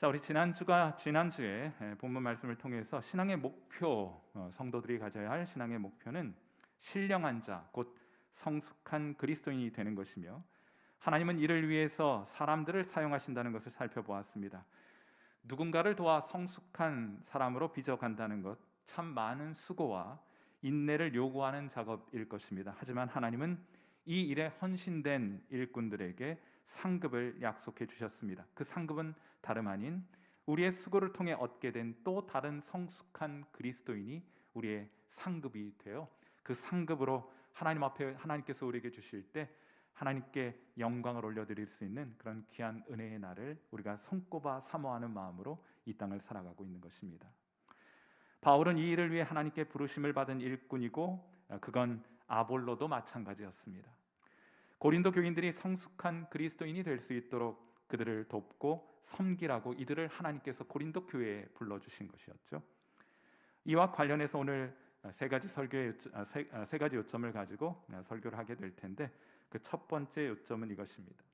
자, 우리 지난주에 본문 말씀을 통해서 신앙의 목표, 성도들이 가져야 할 신앙의 목표는 신령한 자, 곧 성숙한 그리스도인이 되는 것이며, 하나님은 이를 위해서 사람들을 사용하신다는 것을 살펴보았습니다. 누군가를 도와 성숙한 사람으로 빚어간다는 것, 참 많은 수고와 인내를 요구하는 작업일 것입니다. 하지만 하나님은 이 일에 헌신된 일꾼들에게 상급을 약속해 주셨습니다. 그 상급은 다름 아닌 우리의 수고를 통해 얻게 된 또 다른 성숙한 그리스도인이 우리의 상급이 되어 그 상급으로 하나님 앞에 하나님께서 우리에게 주실 때 하나님께 영광을 올려드릴 수 있는 그런 귀한 은혜의 날을 우리가 손꼽아 사모하는 마음으로 이 땅을 살아가고 있는 것입니다. 바울은 이 일을 위해 하나님께 부르심을 받은 일꾼이고, 그건 아볼로도 마찬가지였습니다. 고린도 교인들이 성숙한 그리스도인이 될 수 있도록 그들을 돕고 섬기라고 이들을 하나님께서 고린도 교회에 불러주신 것이었죠. 이와 관련해서 오늘 세 가지 요점을 가지고 설교를 하게 될 텐데, 그 첫 번째 요점은 이것입니다.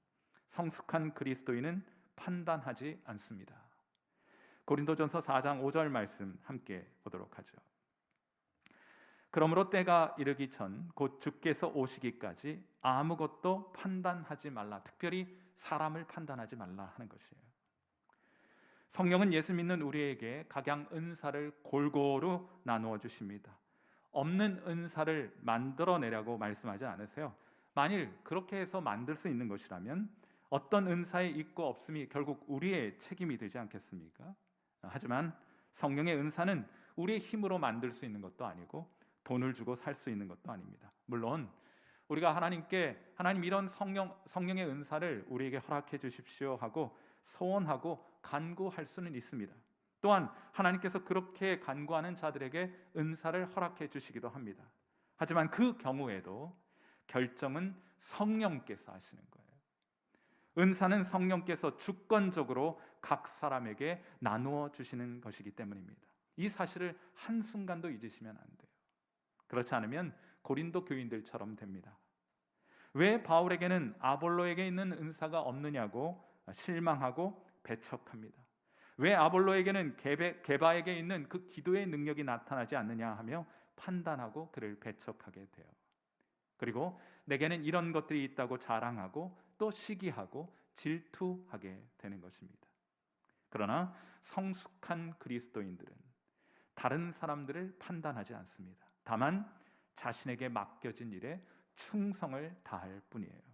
성숙한 그리스도인은 판단하지 않습니다. 고린도전서 4장 5절 말씀 함께 보도록 하죠. 그러므로 때가 이르기 전 곧 주께서 오시기까지 아무것도 판단하지 말라. 특별히 사람을 판단하지 말라 하는 것이에요. 성령은 예수 믿는 우리에게 각양 은사를 골고루 나누어 주십니다. 없는 은사를 만들어내라고 말씀하지 않으세요. 만일 그렇게 해서 만들 수 있는 것이라면 어떤 은사의 있고 없음이 결국 우리의 책임이 되지 않겠습니까? 하지만 성령의 은사는 우리의 힘으로 만들 수 있는 것도 아니고 돈을 주고 살 수 있는 것도 아닙니다. 물론 우리가 하나님께 하나님 이런 성령의 은사를 우리에게 허락해 주십시오 하고 소원하고 간구할 수는 있습니다. 또한 하나님께서 그렇게 간구하는 자들에게 은사를 허락해 주시기도 합니다. 하지만 그 경우에도 결정은 성령께서 하시는 거예요. 은사는 성령께서 주권적으로 각 사람에게 나누어 주시는 것이기 때문입니다. 이 사실을 한순간도 잊으시면 안 돼요. 그렇지 않으면 고린도 교인들처럼 됩니다. 왜 바울에게는 아볼로에게 있는 은사가 없느냐고 실망하고 배척합니다. 왜 아볼로에게는 게바에게 있는 그 기도의 능력이 나타나지 않느냐 하며 판단하고 그를 배척하게 돼요. 그리고 내게는 이런 것들이 있다고 자랑하고 또 시기하고 질투하게 되는 것입니다. 그러나 성숙한 그리스도인들은 다른 사람들을 판단하지 않습니다. 다만 자신에게 맡겨진 일에 충성을 다할 뿐이에요.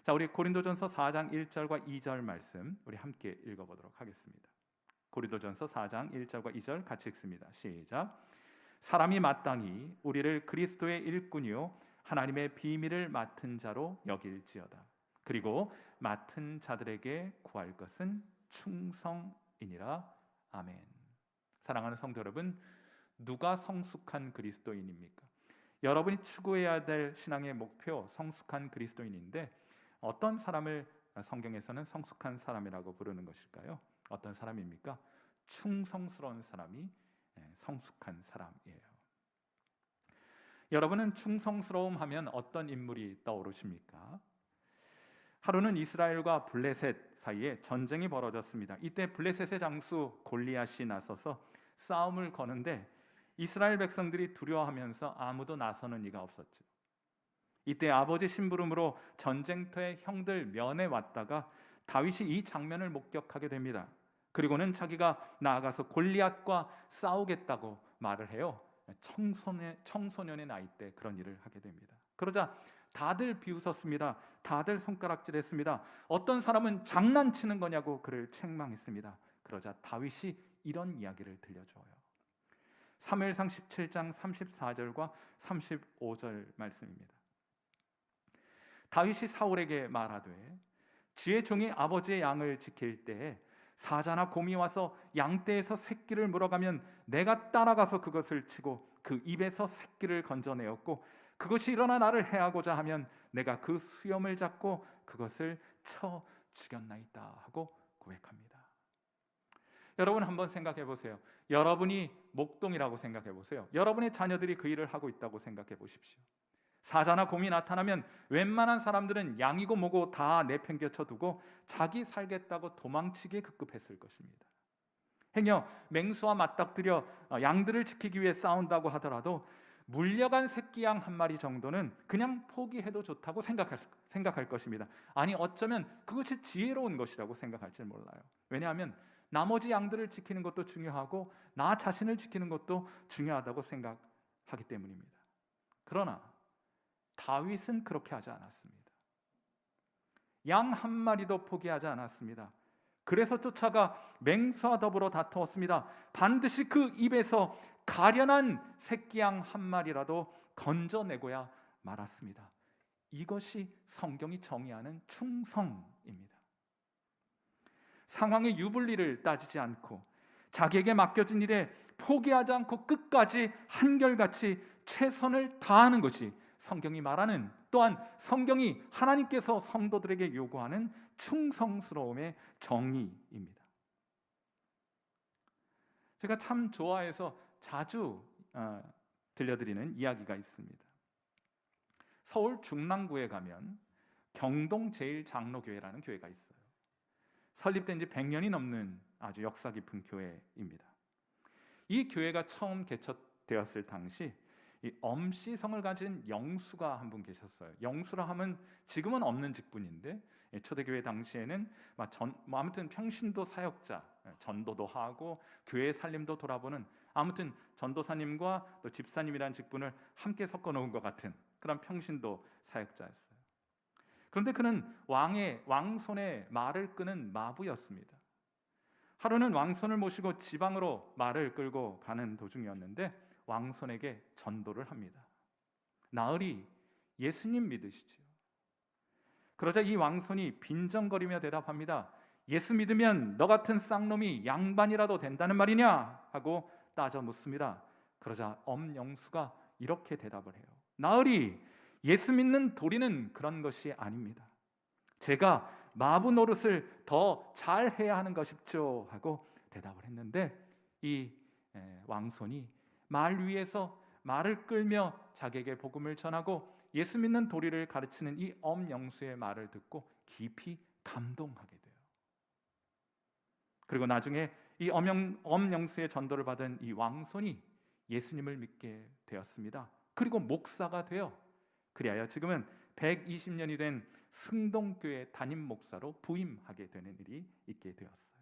자, 우리 고린도전서 4장 1절과 2절 말씀 우리 함께 읽어보도록 하겠습니다. 고린도전서 4장 1절과 2절 같이 읽습니다. 시작. 사람이 마땅히 우리를 그리스도의 일꾼이요 하나님의 비밀을 맡은 자로 여길지어다. 그리고 맡은 자들에게 구할 것은 충성이니라. 아멘. 사랑하는 성도 여러분, 누가 성숙한 그리스도인입니까? 여러분이 추구해야 될 신앙의 목표, 성숙한 그리스도인인데 어떤 사람을 성경에서는 성숙한 사람이라고 부르는 것일까요? 어떤 사람입니까? 충성스러운 사람이 성숙한 사람이에요. 여러분은 충성스러움 하면 어떤 인물이 떠오르십니까? 하루는 이스라엘과 블레셋 사이에 전쟁이 벌어졌습니다. 이때 블레셋의 장수 골리앗이 나서서 싸움을 거는데 이스라엘 백성들이 두려워하면서 아무도 나서는 이가 없었죠. 이때 아버지 심부름으로 전쟁터에 형들 면회 왔다가 다윗이 이 장면을 목격하게 됩니다. 그리고는 자기가 나아가서 골리앗과 싸우겠다고 말을 해요. 청소년의 나이 때 그런 일을 하게 됩니다. 그러자 다들 비웃었습니다. 다들 손가락질했습니다. 어떤 사람은 장난치는 거냐고 그를 책망했습니다. 그러자 다윗이 이런 이야기를 들려줘요. 사무엘상 17장 34절과 35절 말씀입니다. 다윗이 사울에게 말하되 주의 종이 아버지의 양을 지킬 때에 사자나 곰이 와서 양떼에서 새끼를 물어가면 내가 따라가서 그것을 치고 그 입에서 새끼를 건져내었고 그것이 일어나 나를 해하고자 하면 내가 그 수염을 잡고 그것을 쳐 죽였나이다 하고 고백합니다. 여러분 한번 생각해 보세요. 여러분이 목동이라고 생각해 보세요. 여러분의 자녀들이 그 일을 하고 있다고 생각해 보십시오. 사자나 곰이 나타나면 웬만한 사람들은 양이고 뭐고 다 내팽개쳐 두고 자기 살겠다고 도망치기에 급급했을 것입니다. 행여 맹수와 맞닥뜨려 양들을 지키기 위해 싸운다고 하더라도 물려간 새끼 양 한 마리 정도는 그냥 포기해도 좋다고 생각할 것입니다. 아니 어쩌면 그것이 지혜로운 것이라고 생각할지 몰라요. 왜냐하면 나머지 양들을 지키는 것도 중요하고 나 자신을 지키는 것도 중요하다고 생각하기 때문입니다. 그러나 다윗은 그렇게 하지 않았습니다. 양 한 마리도 포기하지 않았습니다. 그래서 쫓아가 맹수와 더불어 다투었습니다. 반드시 그 입에서 가련한 새끼 양 한 마리라도 건져내고야 말았습니다. 이것이 성경이 정의하는 충성입니다. 상황의 유불리를 따지지 않고 자기에게 맡겨진 일에 포기하지 않고 끝까지 한결같이 최선을 다하는 것이 성경이 말하는, 또한 성경이 하나님께서 성도들에게 요구하는 충성스러움의 정의입니다. 제가 참 좋아해서 자주 들려드리는 이야기가 있습니다. 서울 중랑구에 가면 경동 제일장로교회라는 교회가 있어요. 설립된 지 100년이 넘는 아주 역사 깊은 교회입니다. 이 교회가 처음 개척되었을 당시 이 엄씨성을 가진 영수가 한 분 계셨어요. 영수라 하면 지금은 없는 직분인데 초대교회 당시에는 아무튼 평신도 사역자, 전도도 하고 교회 살림도 돌아보는, 아무튼 전도사님과 또 집사님이라는 직분을 함께 섞어 놓은 것 같은 그런 평신도 사역자였어요. 그런데 그는 왕손의 말을 끄는 마부였습니다. 하루는 왕손을 모시고 지방으로 말을 끌고 가는 도중이었는데 왕손에게 전도를 합니다. 나으리, 예수님 믿으시지요? 그러자 이 왕손이 빈정거리며 대답합니다. 예수 믿으면 너 같은 쌍놈이 양반이라도 된다는 말이냐? 하고 따져 묻습니다. 그러자 엄영수가 이렇게 대답을 해요. 나으리, 예수 믿는 도리는 그런 것이 아닙니다. 제가 마부 노릇을 더 잘해야 하는 것입죠 하고 대답을 했는데 이 왕손이 말 위에서 말을 끌며 자기에게 복음을 전하고 예수 믿는 도리를 가르치는 이 엄영수의 말을 듣고 깊이 감동하게 돼요. 그리고 나중에 이 엄영수의 전도를 받은 이 왕손이 예수님을 믿게 되었습니다. 그리고 목사가 되어 그리하여 지금은 120년이 된 승동교회 담임 목사로 부임하게 되는 일이 있게 되었어요.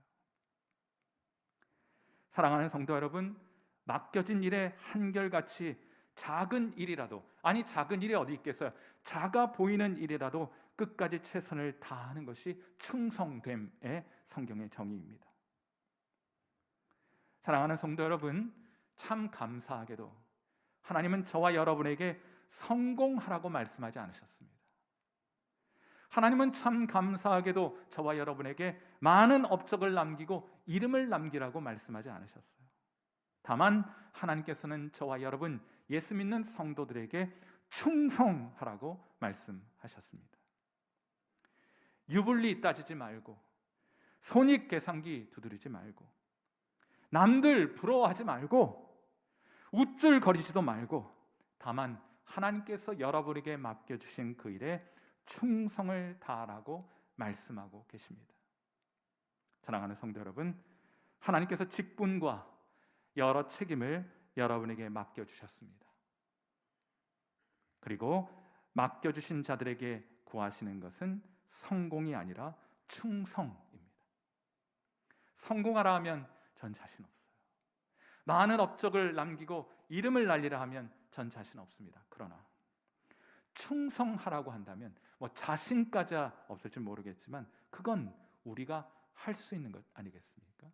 사랑하는 성도 여러분, 맡겨진 일에 한결같이 작은 일이라도, 아니 작은 일이 어디 있겠어요? 작아 보이는 일이라도 끝까지 최선을 다하는 것이 충성됨의 성경의 정의입니다. 사랑하는 성도 여러분, 참 감사하게도 하나님은 저와 여러분에게 성공하라고 말씀하지 않으셨습니다. 하나님은 참 감사하게도 저와 여러분에게 많은 업적을 남기고 이름을 남기라고 말씀하지 않으셨어요. 다만 하나님께서는 저와 여러분 예수 믿는 성도들에게 충성하라고 말씀하셨습니다. 유불리 따지지 말고 손익계산기 두드리지 말고 남들 부러워하지 말고 우쭐거리지도 말고 다만 하나님께서 여러분에게 맡겨주신 그 일에 충성을 다하라고 말씀하고 계십니다. 사랑하는 성도 여러분, 하나님께서 직분과 여러 책임을 여러분에게 맡겨주셨습니다. 그리고 맡겨주신 자들에게 구하시는 것은 성공이 아니라 충성입니다. 성공하라 하면 전 자신 없어요. 많은 업적을 남기고 이름을 날리라 하면 전 자신 없습니다. 그러나 충성하라고 한다면 자신까지 없을지 모르겠지만 그건 우리가 할 수 있는 것 아니겠습니까?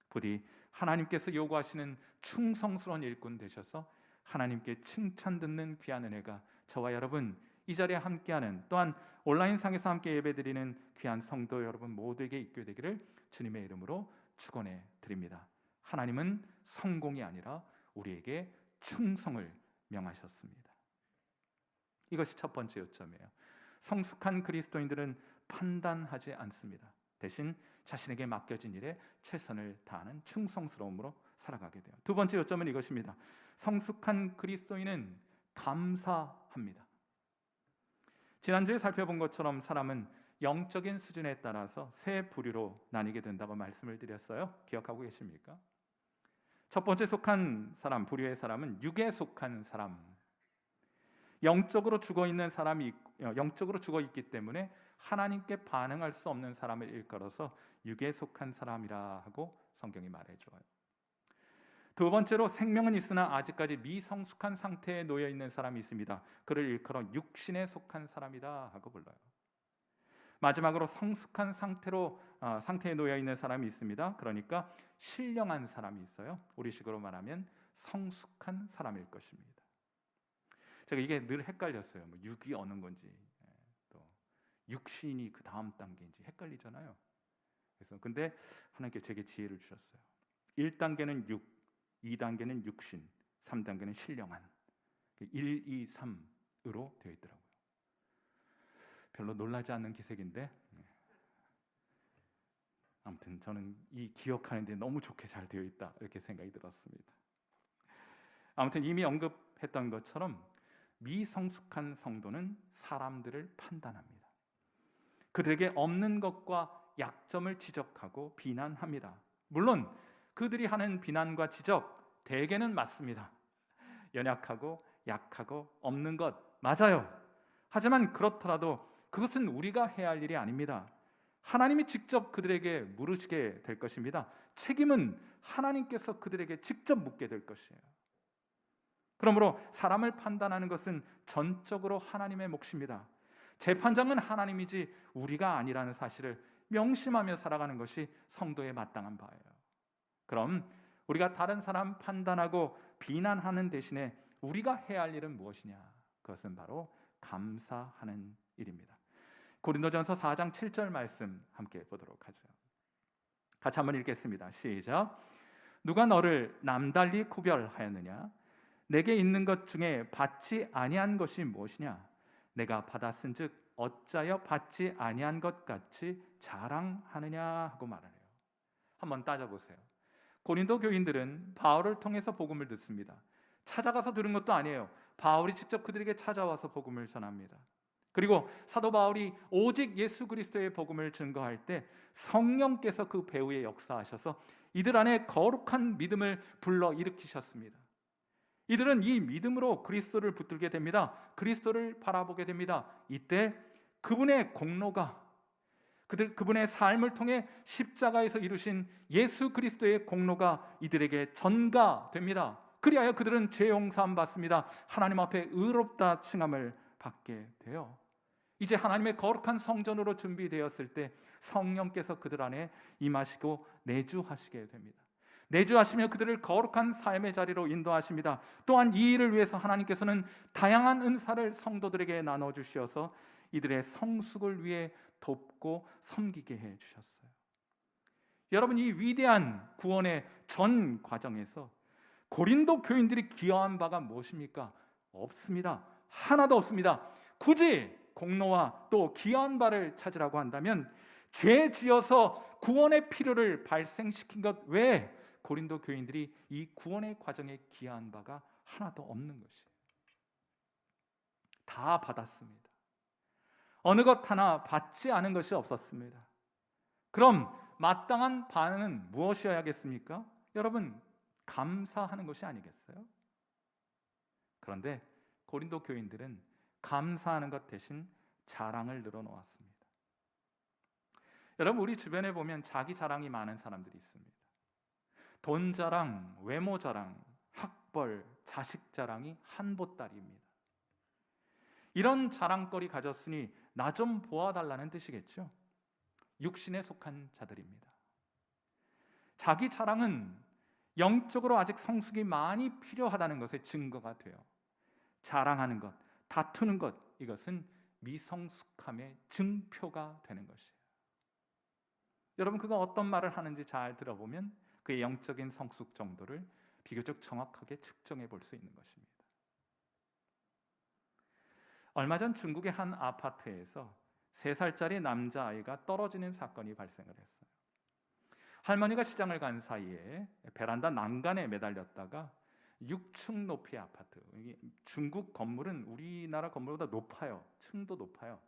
부디 하나님께서 요구하시는 충성스러운 일꾼 되셔서 하나님께 칭찬 듣는 귀한 은혜가 저와 여러분 이 자리에 함께하는, 또한 온라인상에서 함께 예배드리는 귀한 성도 여러분 모두에게 있게 되기를 주님의 이름으로 축원해 드립니다. 하나님은 성공이 아니라 우리에게 충성을 명하셨습니다. 이것이 첫 번째 요점이에요. 성숙한 그리스도인들은 판단하지 않습니다. 대신 자신에게 맡겨진 일에 최선을 다하는 충성스러움으로 살아가게 돼요. 두 번째 요점은 이것입니다. 성숙한 그리스도인은 감사합니다. 합니다. 지난주에 살펴본 것처럼 사람은 영적인 수준에 따라서 세 부류로 나뉘게 된다고 말씀을 드렸어요. 기억하고 계십니까? 첫 번째 속한 사람, 부류의 사람은 육에 속한 사람. 영적으로 죽어 있기 때문에 하나님께 반응할 수 없는 사람을 일컬어서 육에 속한 사람이라 하고 성경이 말해줘요. 두 번째로 생명은 있으나 아직까지 미성숙한 상태에 놓여 있는 사람이 있습니다. 그를 일컬어 육신에 속한 사람이다 하고 불러요. 마지막으로 성숙한 상태에 놓여 있는 사람이 있습니다. 그러니까 신령한 사람이 있어요. 우리식으로 말하면 성숙한 사람일 것입니다. 제가 이게 늘 헷갈렸어요. 육이 어느 건지, 또 육신이 그 다음 단계인지 헷갈리잖아요. 그래서 근데 하나님께 제게 지혜를 주셨어요. 1단계는 육, 2단계는 육신, 3단계는 신령한. 1, 2, 3으로 되어 있더라고요. 별로 놀라지 않는 기색인데 아무튼 저는 이 기억하는 데 너무 좋게 잘 되어 있다 이렇게 생각이 들었습니다. 아무튼 이미 언급했던 것처럼 미성숙한 성도는 사람들을 판단합니다. 그들에게 없는 것과 약점을 지적하고 비난합니다. 물론 그들이 하는 비난과 지적 대개는 맞습니다. 연약하고 약하고 없는 것 맞아요. 하지만 그렇더라도 그것은 우리가 해야 할 일이 아닙니다. 하나님이 직접 그들에게 물으시게 될 것입니다. 책임은 하나님께서 그들에게 직접 묻게 될 것이에요. 그러므로 사람을 판단하는 것은 전적으로 하나님의 몫입니다. 재판장은 하나님이지 우리가 아니라는 사실을 명심하며 살아가는 것이 성도의 마땅한 바예요. 그럼 우리가 다른 사람 판단하고 비난하는 대신에 우리가 해야 할 일은 무엇이냐? 그것은 바로 감사하는 일입니다. 고린도전서 4장 7절 말씀 함께 보도록 하죠. 같이 한번 읽겠습니다. 시작. 누가 너를 남달리 구별하였느냐? 내게 있는 것 중에 받지 아니한 것이 무엇이냐? 내가 받았은즉 어찌하여 받지 아니한 것 같이 자랑하느냐 하고 말하네요. 한번 따져보세요. 고린도 교인들은 바울을 통해서 복음을 듣습니다. 찾아가서 들은 것도 아니에요. 바울이 직접 그들에게 찾아와서 복음을 전합니다. 그리고 사도 바울이 오직 예수 그리스도의 복음을 증거할 때 성령께서 그 배후에 역사하셔서 이들 안에 거룩한 믿음을 불러일으키셨습니다. 이들은 이 믿음으로 그리스도를 붙들게 됩니다. 그리스도를 바라보게 됩니다. 이때 그분의 공로가 그분의 삶을 통해 십자가에서 이루신 예수 그리스도의 공로가 이들에게 전가됩니다. 그리하여 그들은 죄 용서함 받습니다. 하나님 앞에 의롭다 칭함을 받게 돼요. 이제 하나님의 거룩한 성전으로 준비되었을 때 성령께서 그들 안에 임하시고 내주하시게 됩니다. 내주하시며 그들을 거룩한 삶의 자리로 인도하십니다. 또한 이 일을 위해서 하나님께서는 다양한 은사를 성도들에게 나눠주셔서 이들의 성숙을 위해 돕고 섬기게 해주셨어요. 여러분, 이 위대한 구원의 전 과정에서 고린도 교인들이 기여한 바가 무엇입니까? 없습니다. 하나도 없습니다. 굳이 공로와 또 기여한 바를 찾으라고 한다면 죄 지어서 구원의 필요를 발생시킨 것 외에 고린도 교인들이 이 구원의 과정에 기여한 바가 하나도 없는 것이에요. 다 받았습니다. 어느 것 하나 받지 않은 것이 없었습니다. 그럼 마땅한 반응은 무엇이어야겠습니까? 여러분, 감사하는 것이 아니겠어요? 그런데 고린도 교인들은 감사하는 것 대신 자랑을 늘어놓았습니다. 여러분, 우리 주변에 보면 자기 자랑이 많은 사람들이 있습니다. 돈 자랑, 외모 자랑, 학벌, 자식 자랑이 한 보따리입니다. 이런 자랑거리 가졌으니 나 좀 보아달라는 뜻이겠죠. 육신에 속한 자들입니다. 자기 자랑은 영적으로 아직 성숙이 많이 필요하다는 것의 증거가 돼요. 자랑하는 것, 다투는 것, 이것은 미성숙함의 증표가 되는 것이에요. 여러분, 그가 어떤 말을 하는지 잘 들어보면 그의 영적인 성숙 정도를 비교적 정확하게 측정해 볼 수 있는 것입니다. 얼마 전 중국의 한 아파트에서 3살짜리 남자아이가 떨어지는 사건이 발생을 했어요. 할머니가 시장을 간 사이에 베란다 난간에 매달렸다가 6층 높이의 아파트. 이게 중국 건물은 우리나라 건물보다 높아요. 층도 높아요.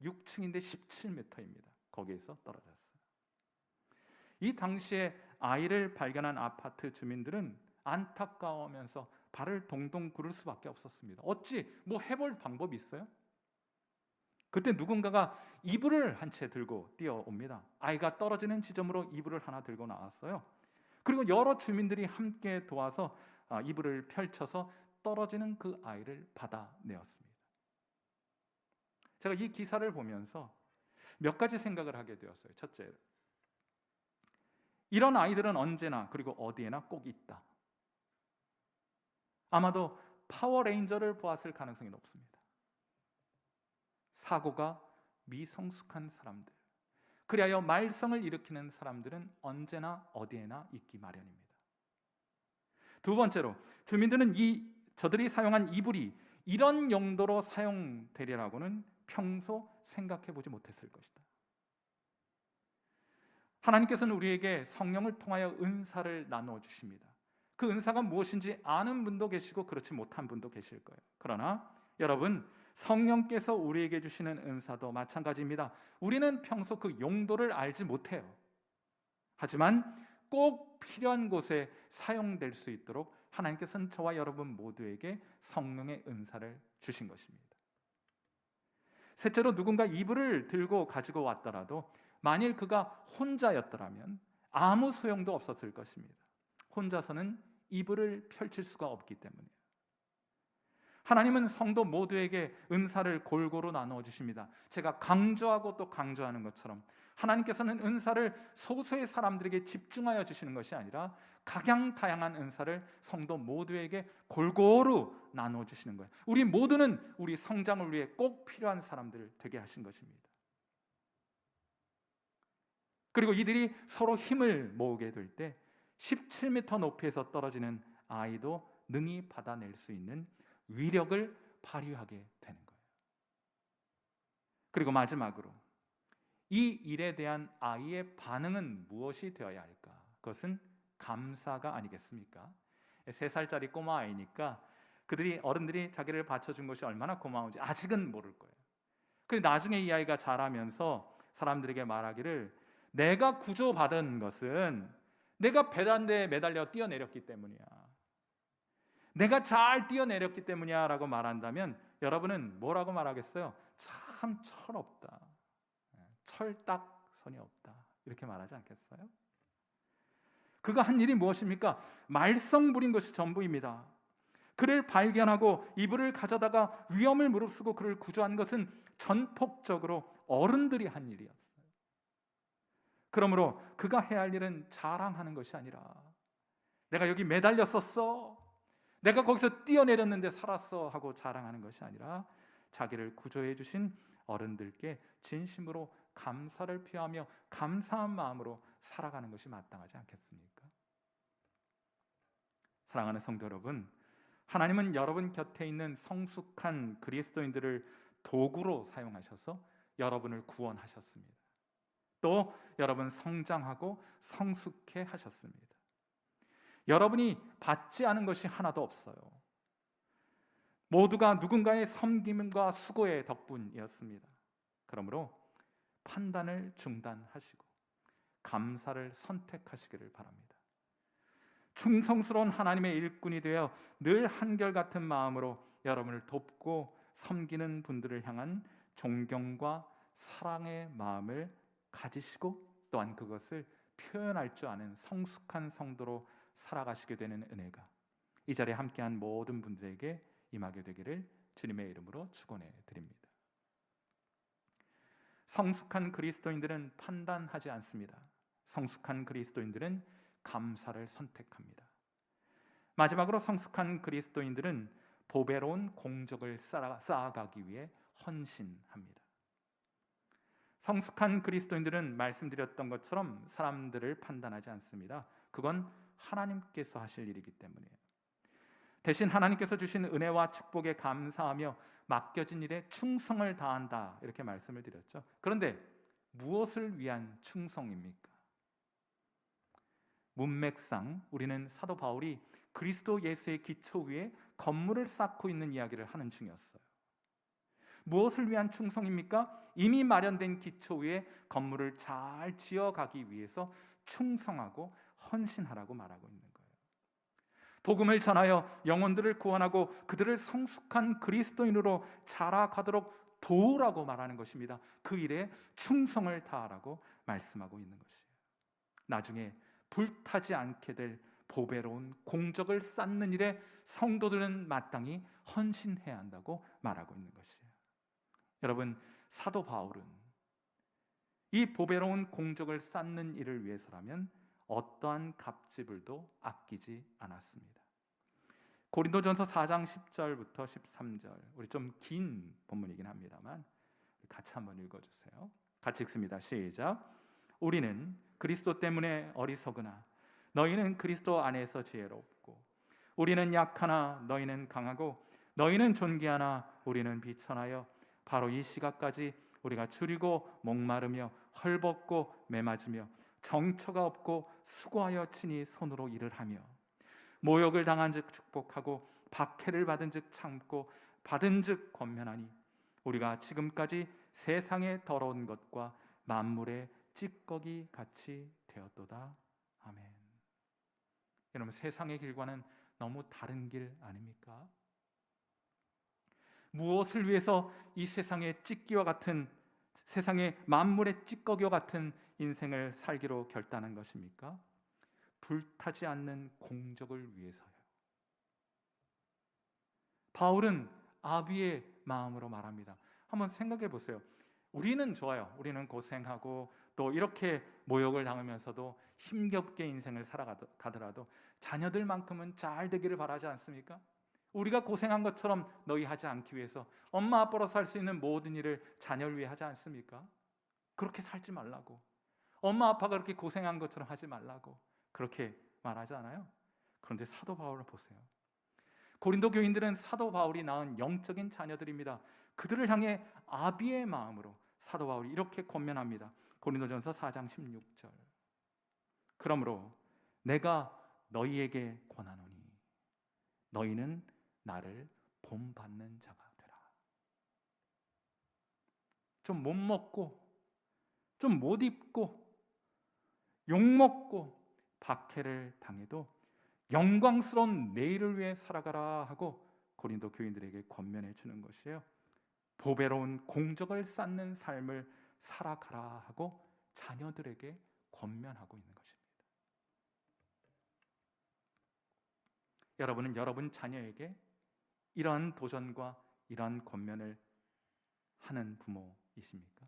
6층인데 17m입니다. 거기에서 떨어졌어요. 이 당시에 아이를 발견한 아파트 주민들은 안타까워하면서 발을 동동 구를 수밖에 없었습니다. 어찌 뭐 해볼 방법이 있어요? 그때 누군가가 이불을 한 채 들고 뛰어옵니다. 아이가 떨어지는 지점으로 이불을 하나 들고 나왔어요. 그리고 여러 주민들이 함께 도와서 이불을 펼쳐서 떨어지는 그 아이를 받아내었습니다. 제가 이 기사를 보면서 몇 가지 생각을 하게 되었어요. 첫째, 이런 아이들은 언제나 그리고 어디에나 꼭 있다. 아마도 파워레인저를 보았을 가능성이 높습니다. 사고가 미성숙한 사람들, 그리하여 말썽을 일으키는 사람들은 언제나 어디에나 있기 마련입니다. 두 번째로, 주민들은 저들이 사용한 이불이 이런 용도로 사용되리라고는 평소 생각해 보지 못했을 것이다. 하나님께서는 우리에게 성령을 통하여 은사를 나누어 주십니다. 그 은사가 무엇인지 아는 분도 계시고 그렇지 못한 분도 계실 거예요. 그러나 여러분, 성령께서 우리에게 주시는 은사도 마찬가지입니다. 우리는 평소 그 용도를 알지 못해요. 하지만 꼭 필요한 곳에 사용될 수 있도록 하나님께서는 저와 여러분 모두에게 성령의 은사를 주신 것입니다. 셋째로, 누군가 이불을 들고 가지고 왔더라도 만일 그가 혼자였더라면 아무 소용도 없었을 것입니다. 혼자서는 이불을 펼칠 수가 없기 때문이에요. 하나님은 성도 모두에게 은사를 골고루 나누어 주십니다. 제가 강조하고 또 강조하는 것처럼 하나님께서는 은사를 소수의 사람들에게 집중하여 주시는 것이 아니라 각양다양한 은사를 성도 모두에게 골고루 나누어 주시는 거예요. 우리 모두는 우리 성장을 위해 꼭 필요한 사람들 되게 하신 것입니다. 그리고 이들이 서로 힘을 모으게 될 때 17m 높이에서 떨어지는 아이도 능히 받아낼 수 있는 위력을 발휘하게 되는 거예요. 그리고 마지막으로, 이 일에 대한 아이의 반응은 무엇이 되어야 할까? 그것은 감사가 아니겠습니까? 3살짜리 꼬마 아이니까 어른들이 자기를 받쳐준 것이 얼마나 고마운지 아직은 모를 거예요. 그런데 나중에 이 아이가 자라면서 사람들에게 말하기를, 내가 구조받은 것은 내가 배단대에 매달려 뛰어내렸기 때문이야, 내가 잘 뛰어내렸기 때문이야 라고 말한다면 여러분은 뭐라고 말하겠어요? 참 철없다, 철딱선이 없다, 이렇게 말하지 않겠어요? 그가 한 일이 무엇입니까? 말썽 부린 것이 전부입니다. 그를 발견하고 이불을 가져다가 위험을 무릅쓰고 그를 구조한 것은 전폭적으로 어른들이 한 일이었어요. 그러므로 그가 해야 할 일은 자랑하는 것이 아니라, 내가 여기 매달렸었어, 내가 거기서 뛰어내렸는데 살았어 하고 자랑하는 것이 아니라 자기를 구조해 주신 어른들께 진심으로 감사를 표하며 감사한 마음으로 살아가는 것이 마땅하지 않겠습니까? 사랑하는 성도 여러분, 하나님은 여러분 곁에 있는 성숙한 그리스도인들을 도구로 사용하셔서 여러분을 구원하셨습니다. 또 여러분 성장하고 성숙해 하셨습니다. 여러분이 받지 않은 것이 하나도 없어요. 모두가 누군가의 섬김과 수고의 덕분이었습니다. 그러므로 판단을 중단하시고 감사를 선택하시기를 바랍니다. 충성스러운 하나님의 일꾼이 되어 늘 한결같은 마음으로 여러분을 돕고 섬기는 분들을 향한 존경과 사랑의 마음을 가지시고 또한 그것을 표현할 줄 아는 성숙한 성도로 살아가시게 되는 은혜가 이 자리에 함께한 모든 분들에게 임하게 되기를 주님의 이름으로 축원해 드립니다. 성숙한 그리스도인들은 판단하지 않습니다. 성숙한 그리스도인들은 감사를 선택합니다. 마지막으로, 성숙한 그리스도인들은 보배로운 공적을 쌓아가기 위해 헌신합니다. 성숙한 그리스도인들은 말씀드렸던 것처럼 사람들을 판단하지 않습니다. 그건 하나님께서 하실 일이기 때문이에요. 대신 하나님께서 주신 은혜와 축복에 감사하며 맡겨진 일에 충성을 다한다, 이렇게 말씀을 드렸죠. 그런데 무엇을 위한 충성입니까? 문맥상 우리는 사도 바울이 그리스도 예수의 기초 위에 건물을 쌓고 있는 이야기를 하는 중이었어요. 무엇을 위한 충성입니까? 이미 마련된 기초 위에 건물을 잘 지어가기 위해서 충성하고 헌신하라고 말하고 있는 거예요. 복음을 전하여 영혼들을 구원하고 그들을 성숙한 그리스도인으로 자라가도록 도우라고 말하는 것입니다. 그 일에 충성을 다하라고 말씀하고 있는 것이에요. 나중에 불타지 않게 될 보배로운 공적을 쌓는 일에 성도들은 마땅히 헌신해야 한다고 말하고 있는 것이에요. 여러분, 사도 바울은 이 보배로운 공적을 쌓는 일을 위해서라면 어떠한 값지불도 아끼지 않았습니다. 고린도전서 4장 10절부터 13절, 우리 좀 긴 본문이긴 합니다만 같이 한번 읽어주세요. 같이 읽습니다. 시작. 우리는 그리스도 때문에 어리석으나 너희는 그리스도 안에서 지혜롭고, 우리는 약하나 너희는 강하고, 너희는 존귀하나 우리는 비천하여 바로 이 시각까지 우리가 줄이고 목마르며 헐벗고 매맞으며 정처가 없고 수고하여 친히 손으로 일을 하며 모욕을 당한 즉 축복하고 박해를 받은 즉 참고 받은 즉 권면하니 우리가 지금까지 세상의 더러운 것과 만물의 찌꺼기 같이 되었도다. 아멘. 여러분, 세상의 길과는 너무 다른 길 아닙니까? 무엇을 위해서 이 세상의 찌꺼기와 같은, 세상의 만물의 찌꺼기와 같은 인생을 살기로 결단한 것입니까? 불타지 않는 공적을 위해서요. 바울은 아비의 마음으로 말합니다. 한번 생각해 보세요. 우리는 좋아요. 우리는 고생하고 또 이렇게 모욕을 당하면서도 힘겹게 인생을 살아가더라도 자녀들만큼은 잘 되기를 바라지 않습니까? 우리가 고생한 것처럼 너희 하지 않기 위해서 엄마 아빠로서 할 수 있는 모든 일을 자녀를 위해 하지 않습니까? 그렇게 살지 말라고, 엄마 아빠가 그렇게 고생한 것처럼 하지 말라고 그렇게 말하지 않아요? 그런데 사도 바울을 보세요. 고린도 교인들은 사도 바울이 낳은 영적인 자녀들입니다. 그들을 향해 아비의 마음으로 사도 바울이 이렇게 권면합니다. 고린도전서 4장 16절. 그러므로 내가 너희에게 권하노니 너희는 나를 본받는 자가 되라. 좀 못 먹고 좀 못 입고 욕먹고 박해를 당해도 영광스러운 내일을 위해 살아가라 하고 고린도 교인들에게 권면해 주는 것이에요. 보배로운 공적을 쌓는 삶을 살아가라 하고 자녀들에게 권면하고 있는 것입니다. 여러분은 여러분 자녀에게 이러한 도전과 이러한 권면을 하는 부모이십니까?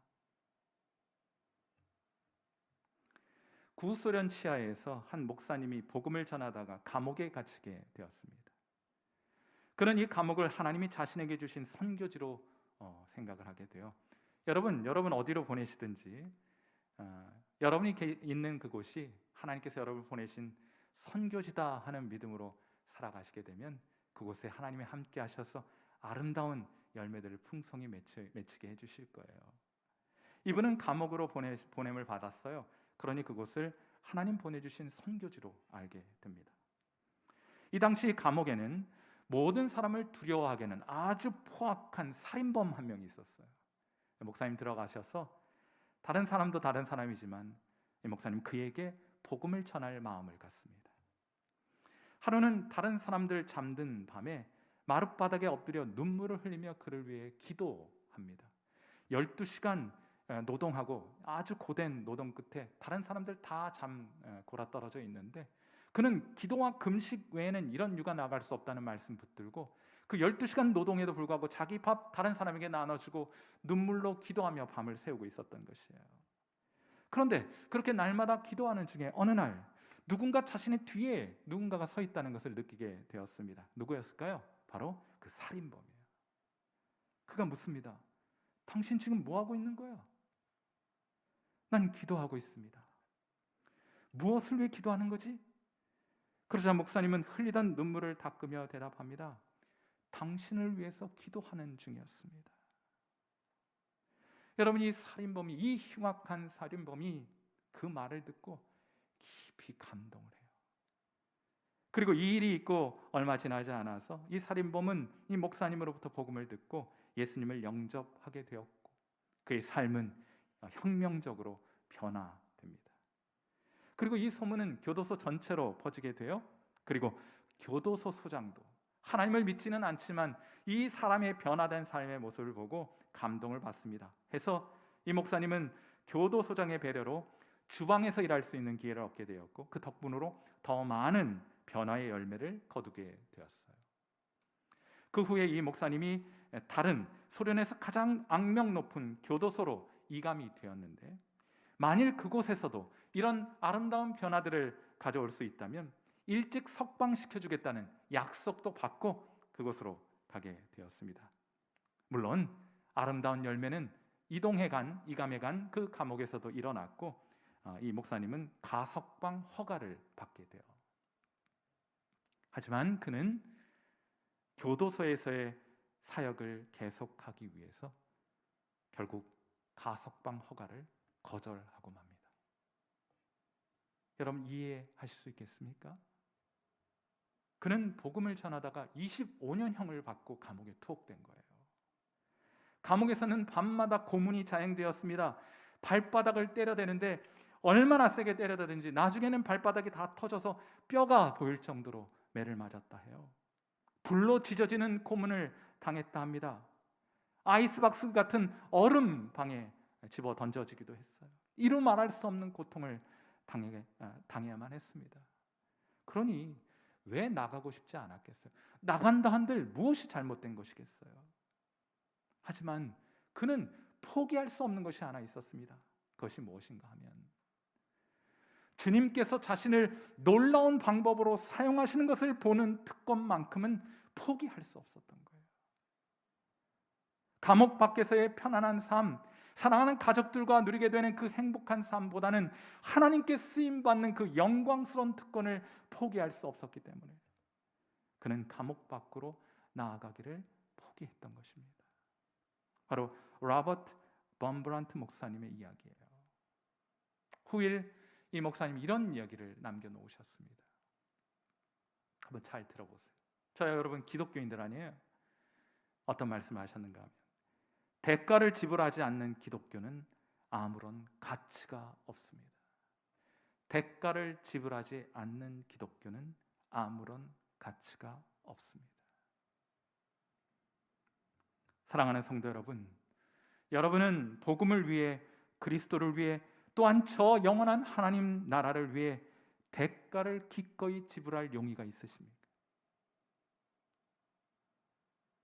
구소련 치하에서 한 목사님이 복음을 전하다가 감옥에 갇히게 되었습니다. 그는 이 감옥을 하나님이 자신에게 주신 선교지로 생각을 하게 돼요. 여러분 어디로 보내시든지 여러분이 있는 그곳이 하나님께서 여러분을 보내신 선교지다 하는 믿음으로 살아가시게 되면 그곳에 하나님이 함께 하셔서 아름다운 열매들을 풍성히 맺히게 해주실 거예요. 이분은 감옥으로 보냄을 받았어요. 그러니 그곳을 하나님 보내주신 선교지로 알게 됩니다. 이 당시 감옥에는 모든 사람을 두려워하게 하는 아주 포악한 살인범 한 명이 있었어요. 목사님 들어가셔서 다른 사람도 다른 사람이지만 이 목사님 그에게 복음을 전할 마음을 갖습니다. 하루는 다른 사람들 잠든 밤에 마룻바닥에 엎드려 눈물을 흘리며 그를 위해 기도합니다. 12시간 노동하고 아주 고된 노동 끝에 다른 사람들 다 골아 떨어져 있는데 그는 기도와 금식 외에는 이런 유가 나갈 수 없다는 말씀 붙들고 그 12시간 노동에도 불구하고 자기 밥 다른 사람에게 나눠주고 눈물로 기도하며 밤을 새우고 있었던 것이에요. 그런데 그렇게 날마다 기도하는 중에 어느 날 누군가 자신의 뒤에 누군가가 서 있다는 것을 느끼게 되었습니다. 누구였을까요? 바로 그 살인범이에요. 그가 묻습니다. 당신 지금 뭐 하고 있는 거야? 난 기도하고 있습니다. 무엇을 위해 기도하는 거지? 그러자 목사님은 흘리던 눈물을 닦으며 대답합니다. 당신을 위해서 기도하는 중이었습니다. 여러분, 이 살인범이, 이 흉악한 살인범이 그 말을 듣고 깊이 감동을 해요. 그리고 이 일이 있고 얼마 지나지 않아서 이 살인범은 이 목사님으로부터 복음을 듣고 예수님을 영접하게 되었고 그의 삶은 혁명적으로 변화됩니다. 그리고 이 소문은 교도소 전체로 퍼지게 돼요. 그리고 교도소 소장도 하나님을 믿지는 않지만 이 사람의 변화된 삶의 모습을 보고 감동을 받습니다. 해서 이 목사님은 교도소장의 배려로 주방에서 일할 수 있는 기회를 얻게 되었고 그 덕분으로 더 많은 변화의 열매를 거두게 되었어요. 그 후에 이 목사님이 다른 소련에서 가장 악명 높은 교도소로 이감이 되었는데 만일 그곳에서도 이런 아름다운 변화들을 가져올 수 있다면 일찍 석방시켜주겠다는 약속도 받고 그곳으로 가게 되었습니다. 물론 아름다운 열매는 이감해 간 그 감옥에서도 일어났고 이 목사님은 가석방 허가를 받게 돼요. 하지만 그는 교도소에서의 사역을 계속하기 위해서 결국 가석방 허가를 거절하고 맙니다. 여러분 이해하실 수 있겠습니까? 그는 복음을 전하다가 25년형을 받고 감옥에 투옥된 거예요. 감옥에서는 밤마다 고문이 자행되었습니다. 발바닥을 때려대는데 얼마나 세게 때려대든지 나중에는 발바닥이 다 터져서 뼈가 보일 정도로 매를 맞았다 해요. 불로 지져지는 고문을 당했다 합니다. 아이스박스 같은 얼음 방에 집어 던져지기도 했어요. 이루 말할 수 없는 고통을 당해야만 했습니다. 그러니 왜 나가고 싶지 않았겠어요? 나간다 한들 무엇이 잘못된 것이겠어요? 하지만 그는 포기할 수 없는 것이 하나 있었습니다. 그것이 무엇인가 하면 주님께서 자신을 놀라운 방법으로 사용하시는 것을 보는 특권만큼은 포기할 수 없었던 거예요. 감옥 밖에서의 편안한 삶, 사랑하는 가족들과 누리게 되는 그 행복한 삶보다는 하나님께 쓰임받는 그 영광스러운 특권을 포기할 수 없었기 때문에 그는 감옥 밖으로 나아가기를 포기했던 것입니다. 바로 로버트 범브란트 목사님의 이야기예요. 후일 이 목사님이 이런 이야기를 남겨놓으셨습니다. 한번 잘 들어보세요. 저희 여러분 기독교인들 아니에요? 어떤 말씀을 하셨는가 하면 대가를 지불하지 않는 기독교는 아무런 가치가 없습니다. 대가를 지불하지 않는 기독교는 아무런 가치가 없습니다. 사랑하는 성도 여러분, 여러분은 복음을 위해, 그리스도를 위해, 또한 저 영원한 하나님 나라를 위해 대가를 기꺼이 지불할 용의가 있으십니까?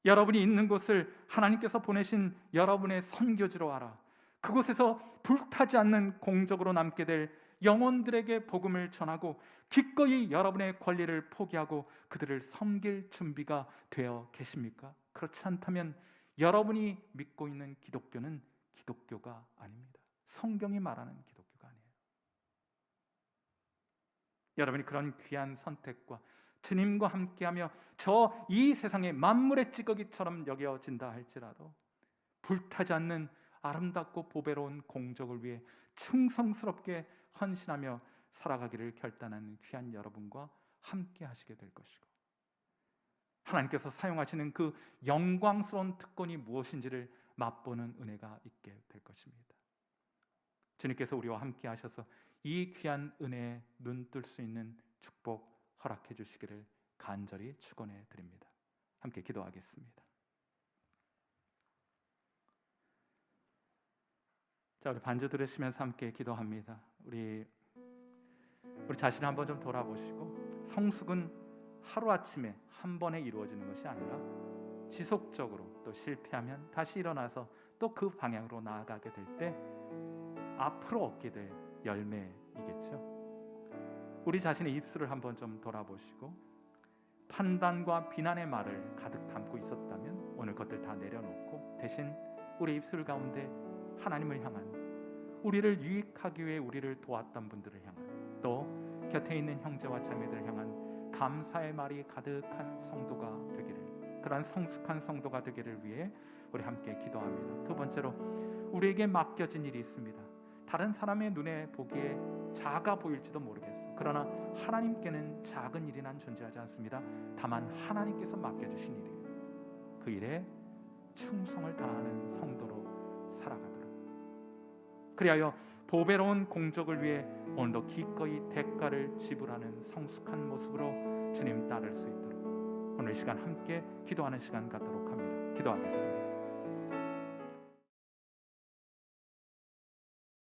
여러분이 있는 곳을 하나님께서 보내신 여러분의 선교지로 알아 그곳에서 불타지 않는 공적으로 남게 될 영혼들에게 복음을 전하고 기꺼이 여러분의 권리를 포기하고 그들을 섬길 준비가 되어 계십니까? 그렇지 않다면 여러분이 믿고 있는 기독교는 기독교가 아닙니다. 성경이 말하는 기독교가 아니에요. 여러분이 그런 귀한 선택과 주님과 함께하며 저 이 세상의 만물의 찌꺼기처럼 여겨진다 할지라도 불타지 않는 아름답고 보배로운 공적을 위해 충성스럽게 헌신하며 살아가기를 결단하는 귀한 여러분과 함께 하시게 될 것이고 하나님께서 사용하시는 그 영광스러운 특권이 무엇인지를 맛보는 은혜가 있게 될 것입니다. 주님께서 우리와 함께 하셔서 이 귀한 은혜에 눈뜰 수 있는 축복 허락해 주시기를 간절히 축원해 드립니다. 함께 기도하겠습니다. 자, 우리 반주 들으시면서 함께 기도합니다. 우리 자신을 한번 좀 돌아보시고 성숙은 하루아침에 한 번에 이루어지는 것이 아니라 지속적으로 또 실패하면 다시 일어나서 또 그 방향으로 나아가게 될 때 앞으로 얻게 될 열매이겠죠. 우리 자신의 입술을 한번 좀 돌아보시고 판단과 비난의 말을 가득 담고 있었다면 오늘 것들 다 내려놓고 대신 우리 입술 가운데 하나님을 향한 우리를 유익하기 위해 우리를 도왔던 분들을 향한 또 곁에 있는 형제와 자매들을 향한 감사의 말이 가득한 성도가 되기를 그러한 성숙한 성도가 되기를 위해 우리 함께 기도합니다. 두 번째로 우리에게 맡겨진 일이 있습니다. 다른 사람의 눈에 보기에 작아 보일지도 모르겠어요. 그러나 하나님께는 작은 일이란 존재하지 않습니다. 다만 하나님께서 맡겨주신 일이에요. 그 일에 충성을 다하는 성도로 살아가도록, 그리하여 보배로운 공적을 위해 오늘도 기꺼이 대가를 지불하는 성숙한 모습으로 주님 따를 수 있도록 오늘 시간 함께 기도하는 시간 갖도록 합니다. 기도하겠습니다.